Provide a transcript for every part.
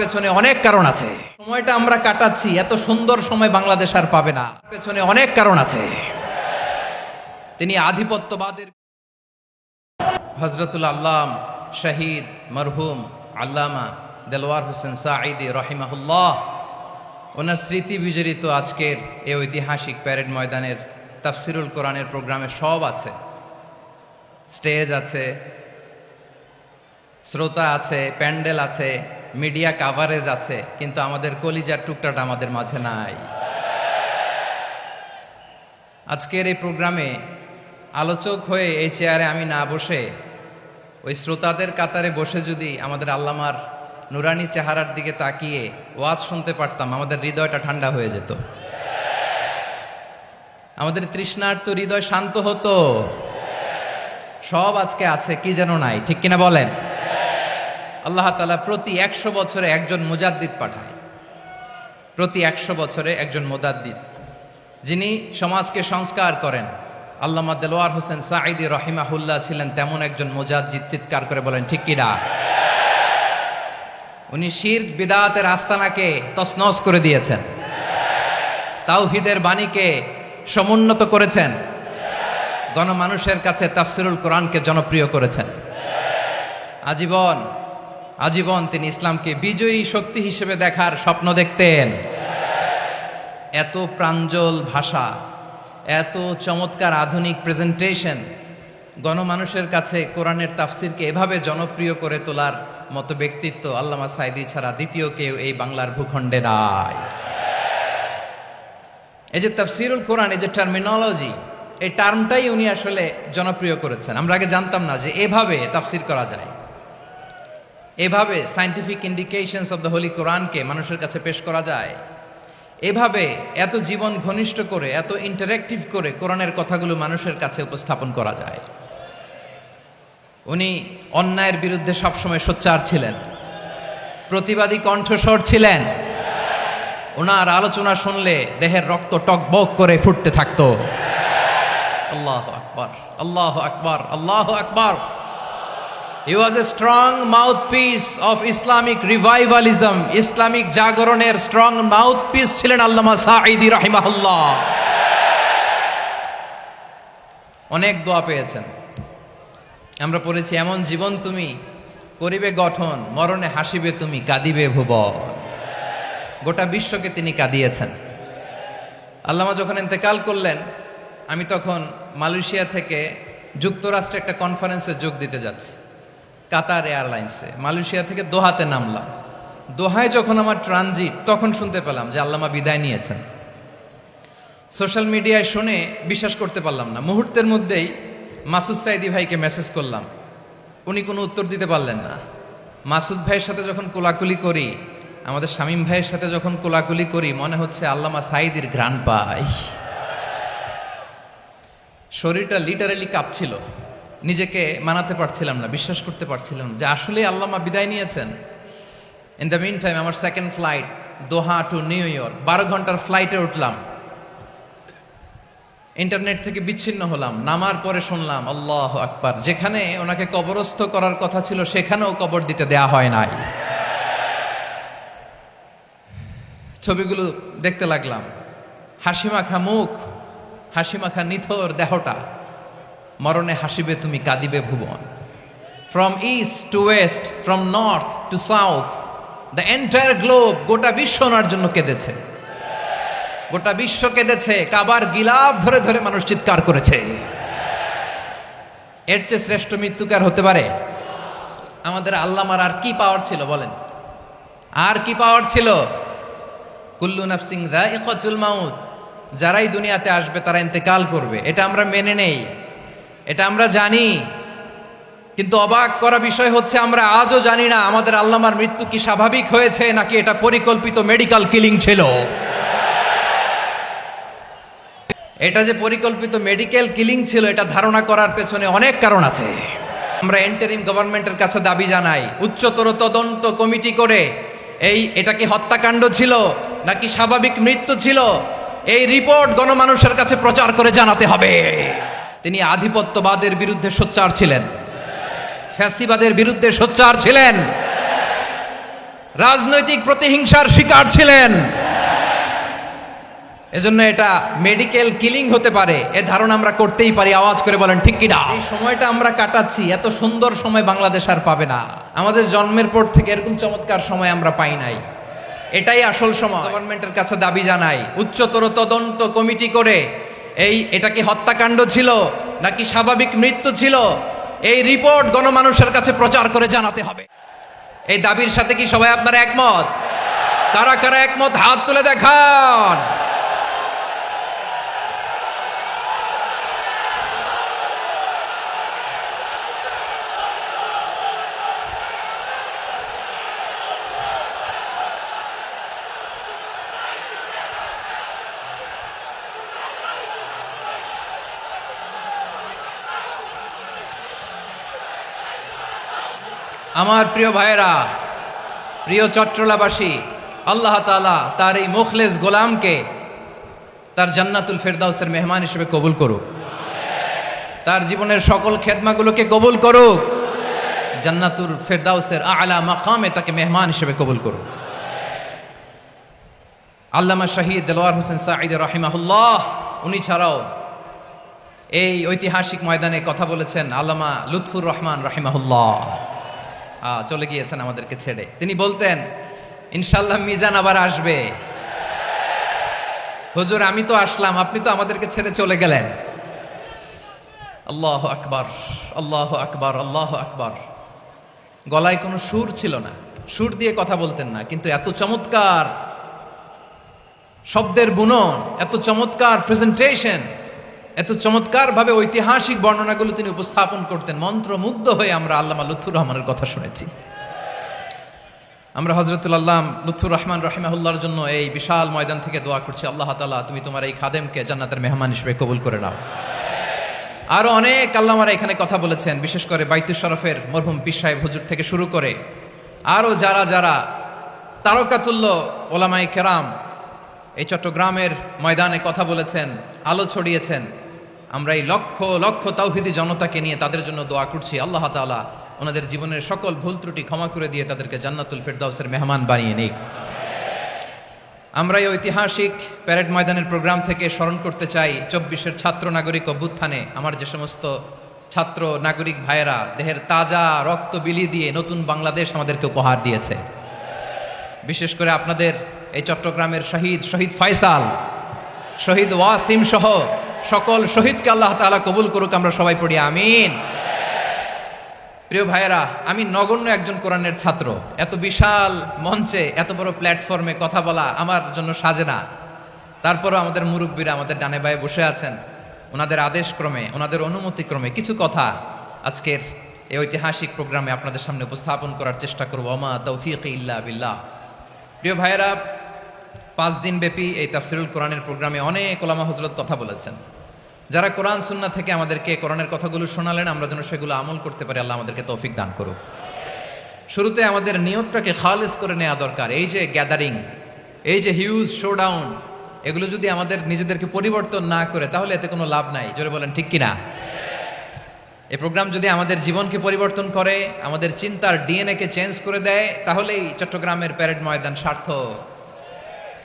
পেছনে অনেক কারণ আছে। সময়টা আমরা কাটাচ্ছি, এত সুন্দর সময় বাংলাদেশ আর পাবে না। পেছনে অনেক কারণ আছে। তিনি আধিপত্যবাদের হযরতুল আল্লাম শহীদ মরহুম আল্লামা দেলোয়ার হোসেন সাঈদী রহিমাহুল্লাহ, ওনার স্মৃতি বিজড়িত আজকের এই ঐতিহাসিক প্যারেড ময়দানের তাফসিরুল কোরআনের প্রোগ্রামে সব আছে। স্টেজ আছে, শ্রোতা আছে, প্যান্ডেল আছে, মিডিয়া কাভারেজ আছে, কিন্তু আমাদের কলিজার টুকটাটা আমাদের মাঝে নাই। আজকের এই প্রোগ্রামে আলোচক হয়ে এই চেয়ারে আমি না বসে ওই শ্রোতাদের কাতারে বসে যদি আমাদের আল্লামার নুরানি চেহারার দিকে তাকিয়ে ওয়াজ শুনতে পারতাম, আমাদের হৃদয়টা ঠান্ডা হয়ে যেত, আমাদের তৃষ্ণার্ত হৃদয় শান্ত হতো। সব আজকে আছে, কি যেন নাই, ঠিক কিনা বলেন? আল্লাহ তাআলা প্রতি 100 বছরে একজন মুজাদ্দিদ পাঠায়, প্রতি 100 বছরে একজন মুজাদ্দিদ, যিনি সমাজকে সংস্কার করেন। আল্লামা দেলোয়ার হোসেন সাঈদী রহিমাহুল্লাহ ছিলেন তেমন একজন মুজাদ্দিদ। চিৎকার করে বলেন ঠিক কিনা? উনি শিরক বিদআতের আস্তানাকে তছনছ করে দিয়েছেন, তাওহীদের বাণীকে সমুন্নত করেছেন, গণমানুষের কাছে তাফসিরুল কোরআনকে জনপ্রিয় করেছেন। আজীবন তিনি ইসলামকে বিজয়ী শক্তি হিসেবে দেখার স্বপ্ন দেখতেন। এত প্রাঞ্জল ভাষা, এত চমৎকার আধুনিক প্রেজেন্টেশন, গণমানুষের কাছে কোরআনের তাফসিরকে এভাবে জনপ্রিয় করে তোলার মতো ব্যক্তিত্ব আল্লামা সাঈদী ছাড়া দ্বিতীয় কেউ এই বাংলার ভূখণ্ডে নাই। এই যে তাফসিরুল কোরআন, এই যে টার্মিনোলজি, এই টার্মটাই উনি আসলে জনপ্রিয় করেছেন। আমরা আগে জানতাম না যে এভাবে তাফসির করা যায়, এভাবে scientific indications of the Holi কোরআনকে মানুষের কাছে পেশ করা যায়, এভাবে এত জীবন ঘনিষ্ঠ করে, এত ইন্টারেক্টিভ করে কোরআনের কথাগুলো মানুষের কাছে উপস্থাপন করা যায়। উনি অন্যায়ের বিরুদ্ধে সবসময় সোচ্চার ছিলেন, প্রতিবাদী কণ্ঠস্বর ছিলেন। ওনার আলোচনা শুনলে দেহের রক্ত টকবক করে ফুটতে থাকতো। আল্লাহু আকবার, আল্লাহু আকবার, আল্লাহু আকবার। He was a strong mouthpiece of Islamic revivalism. Islamic জাগরণের স্ট্রং মাউথপিস ছিলেন আল্লামা সাঈদী রাহিমাহুল্লাহ। অনেক দোয়া পেয়েছেন, আমরা পড়েছি, এমন জীবন তুমি করিবে গঠন, মরণে হাসিবে তুমি, কাঁদিবে ভুবন। গোটা বিশ্বকে তিনি কাঁদিয়েছেন। আল্লামা যখন ইন্তেকাল করলেন, আমি তখন মালয়েশিয়া থেকে যুক্তরাষ্ট্রে একটা কনফারেন্সে যোগ দিতে যাচ্ছি, কাতার এয়ারলাইন্সে। মালয়েশিয়া থেকে দোহাতে নামলাম। দোহায় যখন আমার ট্রানজিট, তখন শুনতে পেলাম যে আল্লামা বিদায় নিয়েছেন। সোশ্যাল মিডিয়ায় শুনে বিশ্বাস করতে পারলাম না। মুহূর্তের মধ্যেই মাসুদ সাঈদী ভাইকে মেসেজ করলাম, উনি কোনো উত্তর দিতে পারলেন না। মাসুদ ভাইয়ের সাথে যখন কোলাকুলি করি, আমাদের শামীম ভাইয়ের সাথে যখন কোলাকুলি করি, মনে হচ্ছে আল্লামা সাঈদীর ঘ্রাণ পাই। শরীরটা লিটারালি কাঁপছিল, নিজেকে মানাতে পারছিলাম না, বিশ্বাস করতে পারছিলাম যে আসলে আল্লামা বিদায় নিয়েছেন। ইন দ্য মিন টাইম আমার সেকেন্ড ফ্লাইট দোহা টু নিউ ইয়র্ক, 12 ঘন্টার ফ্লাইটে উঠলাম। ইন্টারনেট থেকে বিচ্ছিন্ন হলাম। নামার পরে শুনলাম আল্লাহু আকবার, যেখানে ওনাকে কবরস্থ করার কথা ছিল সেখানেও কবর দিতে দেয়া হয় নাই। ছবিগুলো দেখতে লাগলাম, হাসিমাখা মুখ, হাসিমাখা নিথর দেহটা, মরণে হাসিবে তুমি, কাঁদিবে ভুবন। From east to west, from north to south, the entire globe, গোটা বিশ্ব ওনার জন্য কেঁদেছে, গোটা বিশ্ব কেঁদেছে। কাবার গিলাফ ধরে ধরে মানুষ চিৎকার করেছে। এর চেয়ে শ্রেষ্ঠ মৃত্যুকার হতে পারে? আমাদের আল্লামার আর কি পাওয়ার ছিল বলেন? আর কি পাওয়ার ছিল? কুল্লু নাফসিন যায়িকাতুল মাউত, যারাই দুনিয়াতে আসবে তারা ইন্তেকাল করবে, এটা আমরা মেনে নেই, এটা আমরা জানি। কিন্তু অবাক করা বিষয় হচ্ছে, আমরা আজও জানি না আমাদের আল্লামার মৃত্যু কি স্বাভাবিক হয়েছে নাকি এটা পরিকল্পিত মেডিকেল কিলিং ছিল। এটা যে পরিকল্পিত মেডিকেল কিলিং ছিল, এটা ধারণা করার পেছনে অনেক কারণ আছে। আমরা ইন্টারিম গভর্নমেন্টের কাছে দাবি জানাই, উচ্চতর তদন্ত কমিটি করে এটা কি হত্যাকাণ্ড ছিল নাকি স্বাভাবিক মৃত্যু ছিল, এই রিপোর্ট গণমানুষের কাছে প্রচার করে জানাতে হবে। তিনি আধিপত্যবাদের বিরুদ্ধে সোচ্চার ছিলেন, ফ্যাসিবাদের বিরুদ্ধে সোচ্চার ছিলেন। রাজনৈতিক প্রতিহিংসার শিকার ছিলেন। এজন্য এটা মেডিকেল কিলিং হতে পারে এ ধারণা আমরা করতেই পারি। আওয়াজ করে বলেন ঠিক কিনা? এই সময়টা আমরা কাটাচ্ছি, এত সুন্দর সময় বাংলাদেশ আর পাবে না। আমাদের জন্মের পর থেকে এরকম চমৎকার সময় আমরা পাই নাই। এটাই আসল সময়। গভর্নমেন্টের কাছে দাবি জানাই, উচ্চতর তদন্ত কমিটি করে এটা কি হত্যাকাণ্ড ছিল নাকি স্বাভাবিক মৃত্যু ছিল, এই রিপোর্ট গণমানুষের কাছে প্রচার করে জানাতে হবে। এই দাবির সাথে কি সবাই আপনারা একমত? কারা কারা একমত হাত তুলে দেখান। আমার প্রিয় ভাইয়েরা, প্রিয় চট্টলাবাসী, আল্লাহ তাআলা তার এই মুখলেস গোলামকে তার জান্নাতুল ফেরদাউসের মেহমান হিসেবে কবুল করুক। তার জীবনের সকল খেদমাগুলোকে কবুল করুক। জান্নাতুল ফেরদাউসের আলা মাকামে তাকে মেহমান হিসেবে কবুল করুক। আল্লামা শহীদ দেলোয়ার হোসেন সাঈদ রাহিমাহুল্লাহ, উনি ছাড়াও এই ঐতিহাসিক ময়দানে কথা বলেছেন আল্লামা লুৎফুর রহমান রাহিমাহুল্লাহ। চলে গিয়েছেন আমাদেরকে ছেড়ে। তিনি বলতেন, ইনশাল্লাহ মিজান আবার আসবে। হুজুর আমি তো আসলাম, আপনি তো আমাদেরকে ছেড়ে চলে গেলেন। আল্লাহ আকবার, আল্লাহ আকবার, আল্লাহ আকবার। গলায় কোনো সুর ছিল না, সুর দিয়ে কথা বলতেন না, কিন্তু এত চমৎকার শব্দের বুনন, এত চমৎকার প্রেজেন্টেশন, এত চমৎকার ভাবে ঐতিহাসিক বর্ণনাগুলো তিনি উপস্থাপন করতেন। মন্ত্রমুগ্ধ হয়ে আমরা আল্লামা লুৎফুর রহমানের কথা শুনেছি। আমরা হযরতুল আল্লাম লুৎফুর রহমান রাহিমাহুল্লাহর জন্য এই বিশাল ময়দান থেকে দোয়া করছি, আল্লাহ তাআলা তুমি তোমার এই খাদেমকে জান্নাতের মেহমান হিসেবে কবুল করে নাও। আরো অনেক আল্লামারা এখানে কথা বলেছেন, বিশেষ করে বাইতুশ শরফের মরহুম পীর সাহেব হুজুর থেকে শুরু করে আরো যারা যারা তারকাতুল্য ওলামায়ে কেরাম এই চট্টগ্রামের ময়দানে কথা বলেছেন, আলো ছড়িয়েছেন। আমরা এই লক্ষ লক্ষ তাওহীদি জনতাকে নিয়ে তাদের জন্য দোয়া করছি, আল্লাহ তাআলা ওনাদের জীবনের সকল ভুল ত্রুটি ক্ষমা করে দিয়ে তাদেরকে জান্নাতুল ফেরদাউসের মেহমান বানিয়ে নিক। আমরা এই ঐতিহাসিক প্যারেড ময়দানের প্রোগ্রাম থেকে স্মরণ করতে চাই 24-এর ছাত্র নাগরিক অভ্যুত্থানে আমার যে সমস্ত ছাত্র নাগরিক ভাইয়েরা দেহের তাজা রক্ত বিলিয়ে দিয়ে নতুন বাংলাদেশ আমাদেরকে উপহার দিয়েছে। বিশেষ করে আপনাদের এই চট্টগ্রামের শহীদ ফয়সাল, শহীদ ওয়াসিম সহ সকল শহীদকে আল্লাহ তাআলা কবুল করুক। আমরা সবাই পড়ি আমিন। প্রিয় ভাইয়েরা, আমি নগণ্য একজন কোরআনের ছাত্র, এত বিশাল মঞ্চে এত বড় প্ল্যাটফর্মে কথা বলা আমার জন্য সাজে না। তারপরও আমাদের মুরব্বীরা আমাদের ডানে বায়ে বসে আছেন, ওনাদের আদেশক্রমে, ওনাদের অনুমতিক্রমে কিছু কথা আজকের এই ঐতিহাসিক প্রোগ্রামে আপনাদের সামনে উপস্থাপন করার চেষ্টা করব। ওমা তৌফিক ইল্লা বিল্লাহ। প্রিয় ভাইয়েরা, 5 দিন ব্যাপী এই তাফসিরুল কোরআনের প্রোগ্রামে অনেক ওলামা হযরত কথা বলেছেন। যারা কোরআন সুন্নাহ থেকে আমাদেরকে কোরআনের কথাগুলো শোনালেন, আমরা যেন সেগুলো আমল করতে পারি, আল্লাহ আমাদেরকে তৌফিক দান করুক। শুরুতে আমাদের নিয়তটাকে খালেস করে নেওয়া দরকার। এই যে গ্যাদারিং, এই যে হিউজ শোডাউন, এগুলো যদি আমাদের নিজেদেরকে পরিবর্তন না করে তাহলে এতে কোনো লাভ নাই। জোরে বলেন ঠিক কিনা? এই প্রোগ্রাম যদি আমাদের জীবনকে পরিবর্তন করে, আমাদের চিন্তার ডিএনএ কে চেঞ্জ করে দেয়, তাহলেই চট্টগ্রামের প্যারেড ময়দান সার্থক।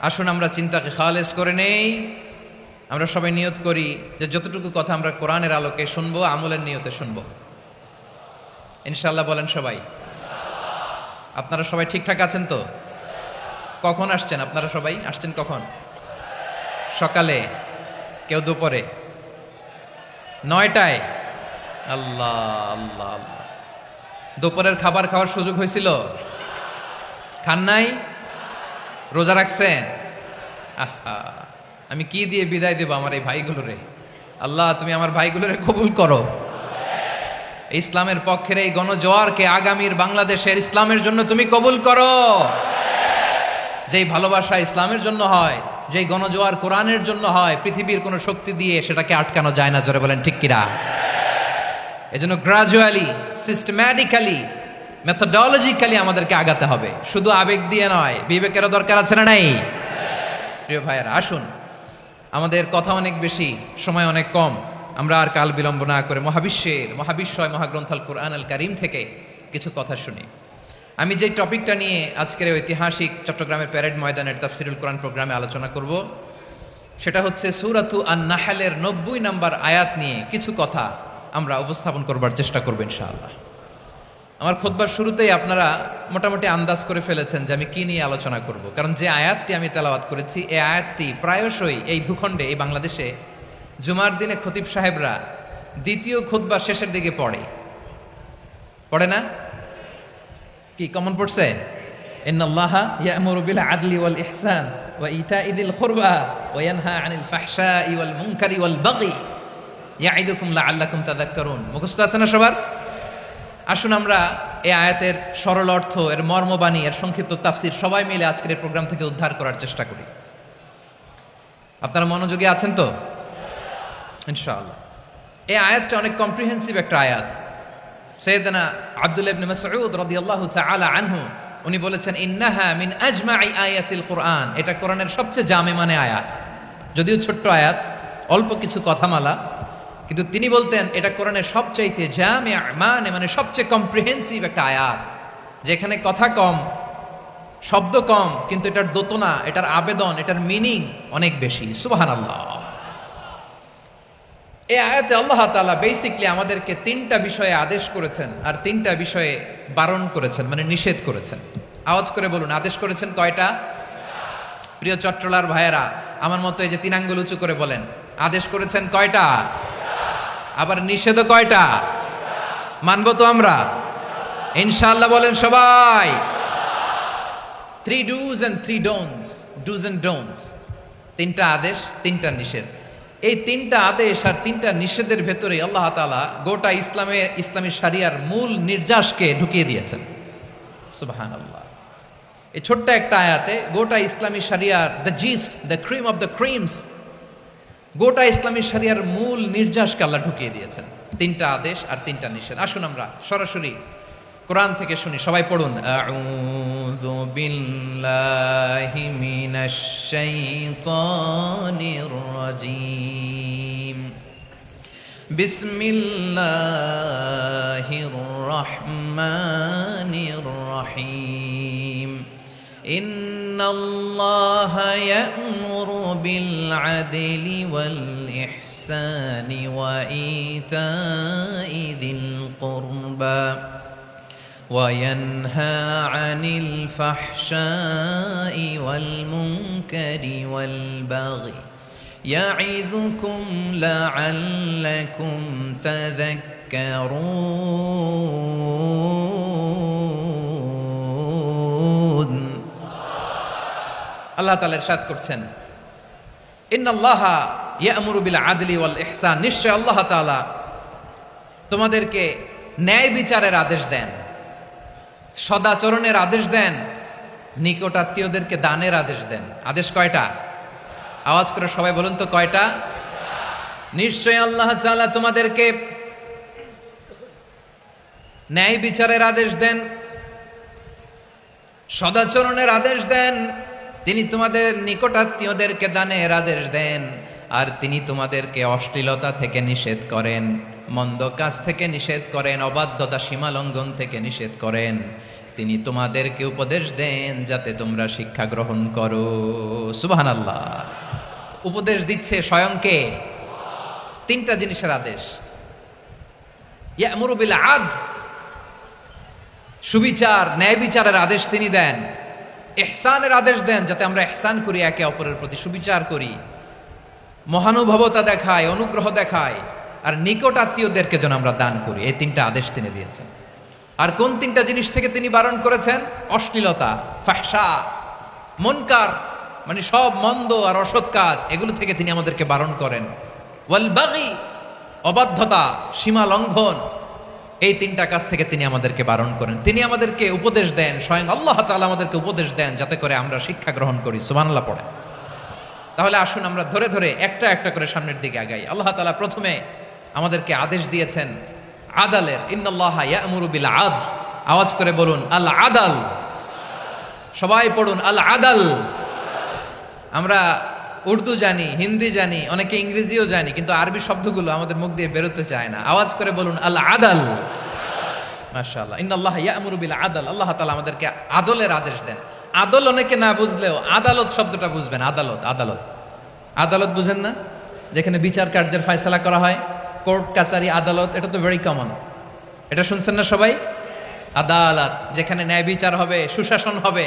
আসুন আমরা চিন্তাকে খালেস করে নেই। আমরা সবাই নিয়ত করি যে যতটুকু কথা আমরা কোরআনের আলোকে শুনবো, আমলের নিয়তে শুনবো ইনশাআল্লাহ। বলেন সবাই। আপনারা সবাই ঠিকঠাক আছেন তো? কখন আসছেন আপনারা? সবাই আসছেন কখন? সকালে, কেউ দুপুরে, 9টায়? আল্লাহ আল্লাহ আল্লাহ। দুপুরের খাবার খাওয়ার সুযোগ হয়েছিল? খান নাই? রোজা রাখছেন? আহা, আমি কি দিয়ে বিদায় দেব আমার এই ভাইগুলোরে? আল্লাহ তুমি আমার ভাইগুলোরে কবুল করো। ইসলামের পক্ষের এই গণজোয়ারকে আগামীর বাংলাদেশের ইসলামের জন্য তুমি কবুল করো। যেই ভালোবাসা ইসলামের জন্য হয়, যেই গণজোয়ার কোরআনের জন্য হয়, পৃথিবীর কোনো শক্তি দিয়ে সেটাকে আটকানো যায় না। জোরে বলেন ঠিক কিনা? এজন্য গ্রাজুয়ালি, সিস্টেম্যাটিক্যালি, মেথোডোলজিক্যালি আমাদেরকে আগাতে হবে, শুধু আবেগ দিয়ে নয়। বিবেকেরও দরকার আছে না নাই? প্রিয় ভাইয়েরা, আসুন, আমাদের কথা অনেক বেশি, সময় অনেক কম। আমরা আর কাল বিলম্ব না করে মহাবিশ্বয় মহাগ্রন্থ আল কুরআন আল কারীম থেকে কিছু কথা শুনি। আমি যে টপিকটা নিয়ে আজকের ঐতিহাসিক চট্টগ্রামের প্যারেড ময়দানের তাফসিরুল কোরআন প্রোগ্রামে আলোচনা করব সেটা হচ্ছে সূরাতু আন-নাহলের 90 নম্বর আয়াত নিয়ে কিছু কথা আমরা উপস্থাপন করবার চেষ্টা করব ইনশাআল্লাহ। আমার খুতবার শুরুতেই আপনারা মোটামুটি আন্দাজ করে ফেলেছেন যে আমি কি নিয়ে আলোচনা করব, কারণ যে আয়াতটি আমি তেলাওয়াত করেছি এই আয়াতটি প্রায়শই এই ভূখণ্ডে, এই বাংলাদেশে জুমার দিনে খতিব সাহেবরা দ্বিতীয় খুতবার শেষের দিকে পড়ে না? কি কমন পড়ছে? ইন্নাল্লাহা ইয়া'মুরু বিল আদলি ওয়াল ইহসান ওয়া ইতা'i যিল কুরবা ওয়া ইয়ানহা আনিল ফাহশাই ওয়াল মুনকারি ওয়াল বাগি ইয়া'iদুকুম লাআল্লাকুম তাযাক্কারুন। মুখস্থ আছে না সবার? আসুন আমরা এই আয়াতের সরল অর্থ, এর মর্মবাণী, এর সংক্ষিপ্ত তাফসীর সবাই মিলে আজকের এই প্রোগ্রাম থেকে উদ্ধার করার চেষ্টা করি। আপনারা মনোযোগী আছেন তো? ইনশাআল্লাহ। এই আয়াতটা অনেক কম্প্রিহেন্সিভ একটা আয়াত। সাইয়েদনা আব্দুল্লাহ ইবনে মাসউদ রাদিয়াল্লাহু তাআলা আনহু উনি বলেছেন, ইন্নাহা মিন আজমাই আয়াতিল কুরআন, এটা কোরআনের সবচেয়ে জামে মানে আয়াত। যদিও ছোট্ট আয়াত, অল্প কিছু কথামালা, কিন্তু তিনি বলতেন এটা কোরআনের সবচাইতে জামে মানে সবচেয়ে কম্প্রিহেন্সিভ একটা আয়াত, যেখানে কথা কম, শব্দ কম, কিন্তু এটার দোতনা, এটার আবেদন, এটার মিনিং অনেক বেশি। সুবহানাল্লাহ। এই আয়াতে আল্লাহ তাআলা বেসিক্যালি আমাদেরকে তিনটা বিষয়ে আদেশ করেছেন আর তিনটা বিষয়ে বারণ করেছেন, মানে নিষেধ করেছেন। আওয়াজ করে বলুন, আদেশ করেছেন কয়টা? প্রিয় চট্টলার ভাইয়েরা, আমার মতো এই যে তিন আঙ্গুল উঁচু করে বলেন, আদেশ করেছেন কয়টা? আবার নিষেধও কয়টা? মানবো তো আমরা ইনশাআল্লাহ? বলেন সবাই। 3 do's and 3 don'ts, do's and don'ts, তিনটা আদেশ, তিনটা নিষেধ। এই তিনটা আদেশ আর তিনটা নিষেধের ভেতরে আল্লাহ তাআলা গোটা ইসলামী শরিয়ার মূল নির্যাসকে ঢুকিয়ে দিয়েছেন। সুবহানাল্লাহ। এই ছোট্ট একটা আয়াতে গোটা ইসলামী শরিয়ার, the gist, the cream of the creams, গোটা ইসলামী শরিয়ার মূল নির্যাসকে আল্লাহ ঢুকিয়ে দিয়েছেন। তিনটা আদেশ আর তিনটা নিষেধ। আসুন আমরা সরাসরি কোরআন থেকে শুনি, সবাই পড়ুন। আউযু বিল্লাহি মিনাশ শাইতানির রাজীম। বিসমিল্লাহির রহমানির রহিম। ইন্নাল্লাহা ইয়া'মুরু বিল আদলি ওয়াল ইহসানি ওয়া ইতা'i যিল কুরবা وينهى عن الفحشاء والمنكر والبغي يعظكم لعلكم تذكرون। আল্লাহ তাআলা ইরশাদ করছেন, ইন্নাল্লাহা ইয়া'মুরু বিল আদলি ওয়াল ইহসান, নিশ্চয় আল্লাহ তাআলা তোমাদেরকে ন্যায় বিচারের আদেশ দেন, সদাচরণের আদেশ দেন, নিকট আত্মীয়দেরকে দানের আদেশ দেন। আদেশ কয়টা? আওয়াজ করে সবাই বলুন তো কয়টা? নিশ্চয় আল্লাহ তাআলা তোমাদেরকে ন্যায় বিচারের আদেশ দেন, সদাচরণের আদেশ দেন, তিনি তোমাদের নিকট আত্মীয়দেরকে দানের আদেশ দেন, আর তিনি তোমাদেরকে অশ্লীলতা থেকে নিষেধ করেন, মন্দ কাজ থেকে নিষেধ করেন, অবাধ্যতা সীমা লঙ্ঘন থেকে নিষেধ করেন। তিনি তোমাদেরকে উপদেশ দেন যাতে তোমরা শিক্ষা গ্রহণ করো। সুবহানাল্লাহ। উপদেশ দিচ্ছে স্বয়ং কে? তিনটা জিনিসের আদেশ। ইয়া'মুরু বিল আদল, সুবিচার, ন্যায় বিচারের আদেশ তিনি দেন। ইহসানের আদেশ দেন, যাতে আমরা ইহসান করি, একে অপরের প্রতি সুবিচার করি, মহানুভবতা দেখায়, অনুগ্রহ দেখায়, আর নিকট আত্মীয়দেরকে যেন আমরা দান করি। এই তিনটা আদেশ তিনি দিয়েছেন। আর কোন তিনটা জিনিস থেকে তিনি বারণ করেছেন? অশ্লীলতা, ফাহশা, মুনকার, মানে সব মন্দ আর অসৎ কাজ, এগুলো থেকে তিনি আমাদেরকে বারণ করেন। ওয়াল বাগি, অবাধ্যতা, সীমা লঙ্ঘন, এই তিনটা কাজ থেকে তিনি আমাদেরকে বারণ করেন। তিনি আমাদেরকে উপদেশ দেন, স্বয়ং আল্লাহ তাআলা আমাদেরকে উপদেশ দেন যাতে করে আমরা শিক্ষা গ্রহণ করি। সুবহানাল্লাহ পড়ে। তাহলে আসুন আমরা ধরে ধরে একটা একটা করে সামনের দিকে আগাই। আল্লাহ তাআলা প্রথমে আমাদেরকে আদেশ দিয়েছেন আদালের। ইন্নাল্লাহা ইয়া'মুরু বিল আদল, আওয়াজ করে বলুন আল আদাল। সবাই পড়ুন আল আদাল। আমরা উর্দু জানি, হিন্দি জানি, অনেকে ইংরেজিও জানি, কিন্তু আরবি শব্দগুলো আমাদের মুখ দিয়ে বেরোতে চায় না। আওয়াজ করে বলুন আল আদাল। মাশাআল্লাহ, ইন্নাল্লাহা ইয়া'মুরু বিল আদল। আল্লাহ তাআলা আমাদেরকে আদলের আদেশ দেন। আদল অনেকে না বুঝলেও আদালত শব্দটা বুঝবেন। আদালত, আদালত, আদালত বুঝেন না? যেখানে বিচার কার্যের ফয়সালা করা হয়, কোর্ট কাছারি আদালত, এটা তো ভেরি কমন। এটা শুনছেন না সবাই? আদালত, যেখানে ন্যায় বিচার হবে, সুশাসন হবে।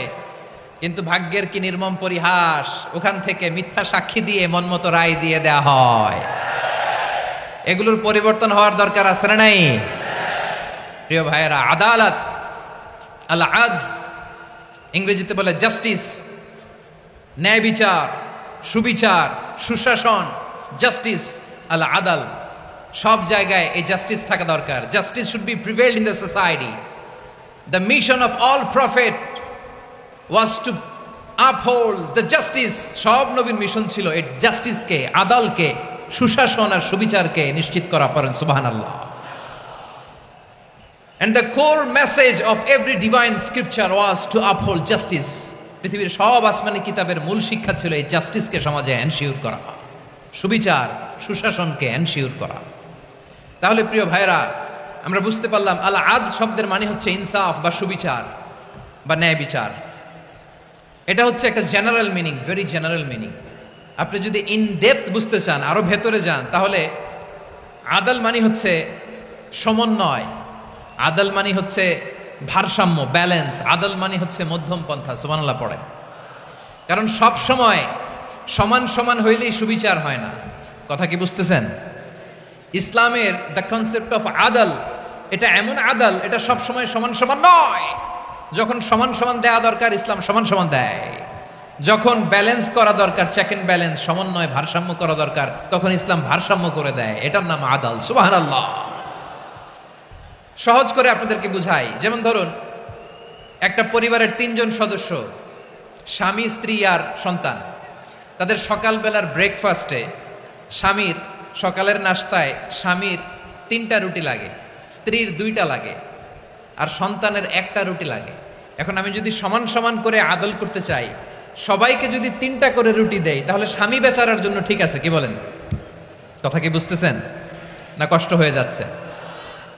কিন্তু ভাগ্যের কি নির্মম পরিহাস, ওখান থেকে মিথ্যা সাক্ষী দিয়ে মনমতো রায় দিয়ে দেয়া হয়। এগুলোর পরিবর্তন হওয়ার দরকার আছে না নাই? প্রিয় ভাইয়েরা, আদালত, আল আদ, ইংরেজিতে বলে জাস্টিস, ন্যায় বিচার, সুবিচার, সুশাসন, জাস্টিস, আল আদাল, সব জায়গায় এই জাস্টিস থাকা দরকার। Justice should be prevailed in the society. The mission of all prophet was to uphold the justice. সব নবীর মিশন ছিল এই জাস্টিসকে, আদালকে, সুশাসন আর সুবিচারকে নিশ্চিত করা। পড়েন সুবহানাল্লাহ। And the core message of every divine scripture was to uphold justice. পৃথিবীর সব আসমানি কিতাবের মূল শিক্ষা ছিল এই জাস্টিসকে সমাজে এনশিওর করা, সুবিচার, সুশাসনকে এনশিওর করা। তাহলে প্রিয় ভাইরা, আমরা বুঝতে পারলাম আল আদ শব্দের মানে হচ্ছে ইনসাফ বা সুবিচার বা ন্যায় বিচার। এটা হচ্ছে একটা general meaning, very general meaning. আপনি যদি ইন ডেপথ বুঝতে চান, আরো ভেতরে যান, তাহলে আদাল মানে হচ্ছে সমন্বয়, আদাল মানে হচ্ছে ভারসাম্য, ব্যালেন্স। আদাল মানে হচ্ছে মধ্যম পন্থা। সুবহানাল্লাহ পড়ে। কারণ সব সময় সমান সমান হইলেই সুবিচার হয় না। কথা কি বুঝতেছেন? ইসলামের দ্য কনসেপ্ট অফ আদাল, এটা এমন আদাল, এটা সব সময় সমান সমান নয়। যখন সমান সমান দেয়া দরকার, ইসলাম সমান সমান দেয়। যখন ব্যালেন্স করা দরকার, চেক এন্ড ব্যালেন্স, সমন্বয়, ভারসাম্য করা দরকার, তখন ইসলাম ভারসাম্য করে দেয়। এটার নাম আদাল। সুবহানাল্লাহ। সহজ করে আপনাদেরকে বুঝাই। যেমন ধরুন, একটা পরিবারের 3 জন সদস্য, স্বামী, স্ত্রী আর সন্তান। তাদের সকালবেলার ব্রেকফাস্টে, স্বামীর সকালের নাস্তায় স্বামীর 3টা রুটি লাগে, স্ত্রীর 2টা লাগে, আর সন্তানের 1টা রুটি লাগে। এখন আমি যদি সমান সমান করে আদল করতে চাই, সবাইকে যদি 3টা করে রুটি দেই, তাহলে স্বামী বেচারার জন্য ঠিক আছে? কি বলেন? কথা কি বুঝতেছেন না কষ্ট হয়ে যাচ্ছে?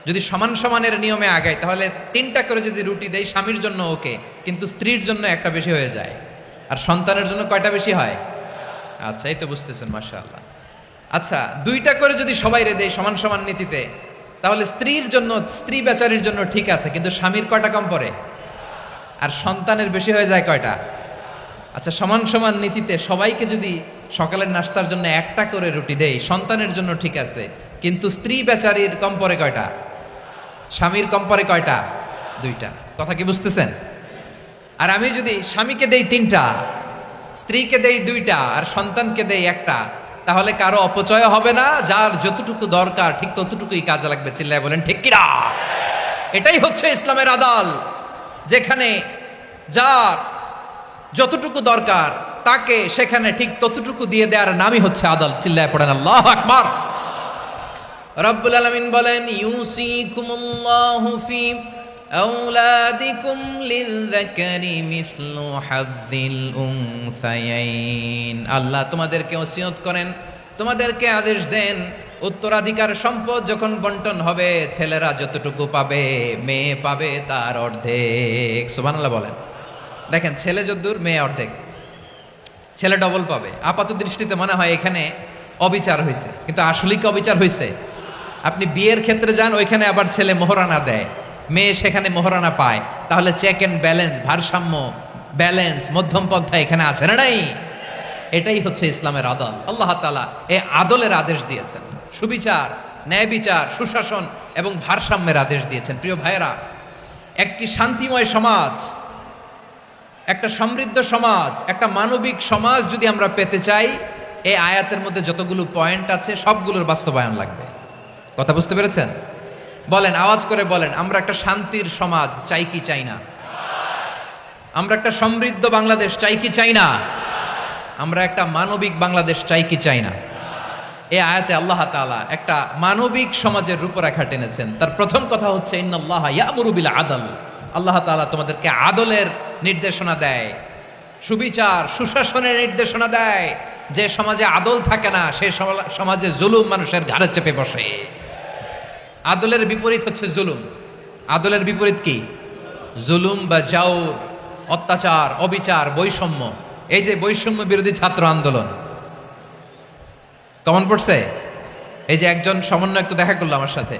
যদি সমান সমানের নিয়মে আগাই, তাহলে 3টা করে যদি রুটি দেই, স্বামীর জন্য ওকে, কিন্তু স্ত্রীর জন্য 1টা বেশি হয়ে যায়। আর সন্তানের জন্য কয়টা বেশি হয়? আচ্ছা, এই তো বুঝতেছেন, মাশাআল্লাহ। আচ্ছা, 2টা করে যদি সবাই দেই সমান সমান নীতিতে, তাহলে স্ত্রীর জন্য, স্ত্রী বেচারির জন্য ঠিক আছে, কিন্তু স্বামীর কয়টা কম পড়ে? আর সন্তানের বেশি হয়ে যায় কয়টা? আচ্ছা, সমান সমান নীতিতে সবাইকে যদি সকালের নাস্তার জন্য 1টা করে রুটি দেই, সন্তানের জন্য ঠিক আছে, কিন্তু স্ত্রী বেচারির কম পড়ে কয়টা? স্বামীর কম পড়ে কয়টা? 2টা। কথা কি বুঝতেছেন? আর আমি যদি স্বামীকে দেই 3টা, স্ত্রীকে দেই 2টা, আর সন্তানকে দেই 1টা, তাহলে কারো অপচয় হবে না। যার যতটুকু দরকার ঠিক ততটুকুই কাজে লাগবে। চিল্লায় বলেন ঠিক কিনা? এটাই হচ্ছে ইসলামের আদাল, যেখানে যার যতটুকু দরকার তাকে সেখানে ঠিক ততটুকু দিয়ে দেওয়ার নামই হচ্ছে আদাল। চিল্লায় পড়েন আল্লাহু আকবার। রব্বুল আলামিন বলেন, ইউসিকুমুল্লাহু ফি আওলাদিকুম লিযযাকারি মিসলু হাযযিল উনসায়াইন। আল্লাহ তোমাদেরকে ওসিয়ত করেন, তোমাদেরকে আদেশ দেন, উত্তরাধিকার সম্পদ যখন বন্টন হবে, ছেলেরা যতটুকু পাবে, মেয়ে পাবে তার অর্ধেক। সুবহানাল্লাহ বলেন। দেখেন, ছেলে যদ্দূর, মেয়ে অর্ধেক, ছেলে ডবল পাবে। আপাত দৃষ্টিতে মনে হয় এখানে অবিচার হয়েছে, কিন্তু আসলে কি অবিচার হয়েছে? আপনি বিয়ের ক্ষেত্রে যান, ওইখানে আবার ছেলে মোহরানা দেয়, মেয়ে সেখানে মোহরানা পায়। তাহলে চেক এন্ড ব্যালেন্স, ভারসাম্য, ব্যালেন্স, মধ্যম পন্থা এখানে আছে না নাই? এটাই হচ্ছে ইসলামের আদল। আল্লাহ তাআলা এই আদলের আদেশ দিয়েছেন, সুবিচার, ন্যায় বিচার, সুশাসন এবং ভারসাম্যের আদেশ দিয়েছেন। প্রিয় ভাইয়েরা, একটি শান্তিময় সমাজ, একটা সমৃদ্ধ সমাজ, একটা মানবিক সমাজ যদি আমরা পেতে চাই, এই আয়াতের মধ্যে যতগুলো পয়েন্ট আছে সবগুলোর বাস্তবায়ন লাগবে। কথা বুঝতে পেরেছেন? বলেন, আওয়াজ করে বলেন, আমরা একটা শান্তির সমাজ চাই কি চাই না? আমরা একটা সমৃদ্ধ বাংলাদেশ চাই কি চাই না? আমরা একটা মানবিক বাংলাদেশ চাই কি চাই না? এই আয়াতে আল্লাহ তাআলা একটা মানবিক সমাজের রূপরেখা টেনেছেন। তার প্রথম কথা হচ্ছে, ইন্নাল্লাহা ইয়া'মুরু বিল আদল। আল্লাহ তাআলা তোমাদেরকে আদলের নির্দেশনা দেয়, সুবিচার, সুশাসনের নির্দেশনা দেয়। যে সমাজে আদল থাকে না, সে সমাজে জুলুম মানুষের ঘাড়ে চেপে বসে। আদলের বিপরীত হচ্ছে জুলুম। আদলের বিপরীত কি? জুলুম বা জাওর, অত্যাচার, অবিচার, বৈষম্য। এই যে বৈষম্য বিরোধী ছাত্র আন্দোলন কমন পড়ছে? এই যে একজন সমন্বয়ক তো দেখা করলো আমার সাথে।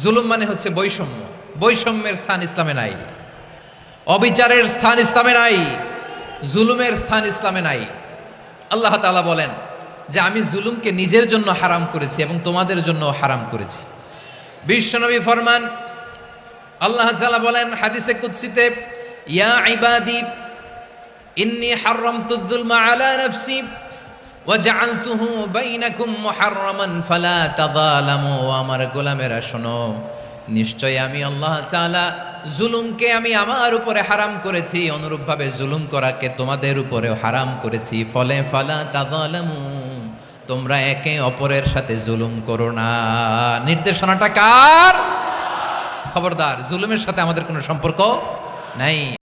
জুলুম মানে হচ্ছে বৈষম্য, বৈষম্যের স্থান ইসলামে নাই, অবিচারের স্থান ইসলামে নাই, জুলুমের স্থান ইসলামে নাই। আল্লাহ তাআলা বলেন যে আমি জুলুমকে নিজের জন্য হারাম করেছি এবং তোমাদের জন্য হারাম করেছি। বিশ্বনবী ফরমান, আল্লাহ তাআলা বলেন হাদিসে কুদসিতে, ইয়া ইবাদি ইন্নী হারামতুয যুলমা আলা নাফসি ওয়া জাআলতুহু বাইনাকুম মুহাররামান ফালা তাযালামু। আমার গোলামেরা শোনো, নিশ্চয় আমি আল্লাহ তাআলা জুলুমকে আমি আমার উপরে হারাম করেছি, অনুরূপভাবে জুলুম করাকে তোমাদের উপরেও হারাম করেছি। ফলে ফালা তাযালামু, তোমরা একে অপরের সাথে জুলুম করো না। নির্দেশনাটা কার? খবরদার, জুলুমের সাথে আমাদের কোনো সম্পর্ক নাই।